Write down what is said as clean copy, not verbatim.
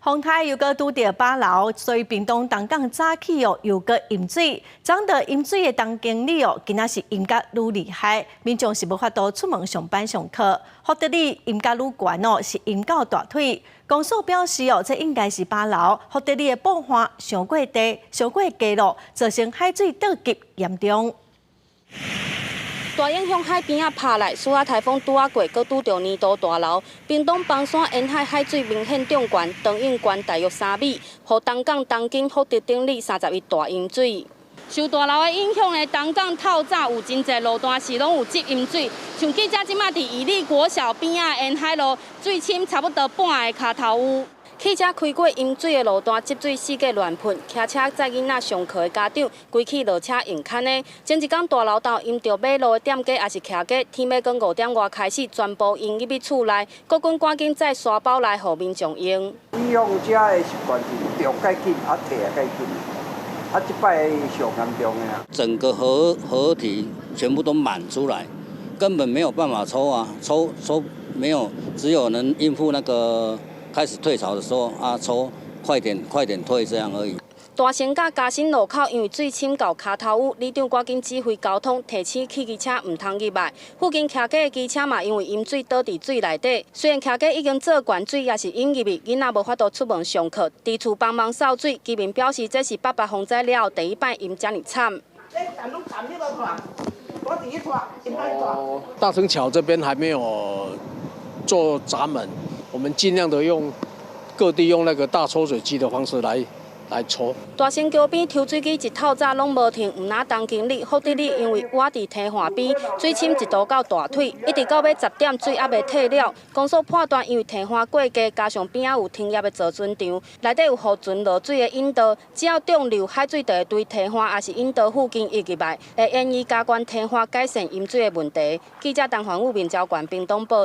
洪台又搁拄到8楼，所以屏东东港早起又搁淹水。长到淹水的当经理今仔是淹甲愈厉害，民众是无法度出门上班上课。福德里淹甲愈悬是淹到大腿。公所表示这应该是8楼，福德里的布环上过低、上过低落，造成海水倒急严重。 大雁向海边拍来，苏阿台风拄过，搁拄着年度大楼。屏东邦山沿海海水明显涨悬，长涌悬大约3米，互东港东景福德顶里31大淹水。受大楼的影响呢，东港透早有真侪路段是拢有积淹水，像记者即马伫宜里国小边沿海路，水深差不多半个骹头有。 汽车开过淹水的路段，积水四界乱喷，骑车载囡仔上课的家长，规气落车用牵的。前一天大楼道淹着马路的店家，也是骑家，天要到5点外开始，全部淹入去厝内，国军赶紧载沙包来，互民众用。使用者的习惯是着介紧，摕介紧，这摆上严重的啊。整个河体全部都满出来，根本没有办法抽啊，抽没有，只有能应付那个。 开始退潮的时候抽快点退这样而已。大城甲嘉兴路口因为水深到骹头有，里长赶紧指挥交通，提醒汽机车唔通入来。附近骑家的机车嘛，因为淹水倒伫水内底。虽然骑家已经做灌水，也是淹入去，囡仔无法度出门上课，伫厝帮忙扫水。居民表示，这是8八风灾了后第一摆淹这么惨。大城桥这边还没有做闸门。 我们尽量的用各地用那个大抽水机的方式来抽。大城桥边抽水机一透早拢无停，唔拿当经理福德里因为我伫堤岸边，水深一度到大腿，一直到要10点水还未退了。公所判断因为堤岸过低，加上边仔有停业的造船厂，内底有河船落水的引道，只要涨流，海水就会对堤岸也是引道附近溢入来，会建议加关堤岸改善淹水的问题。记者陈环武、面交关屏东报。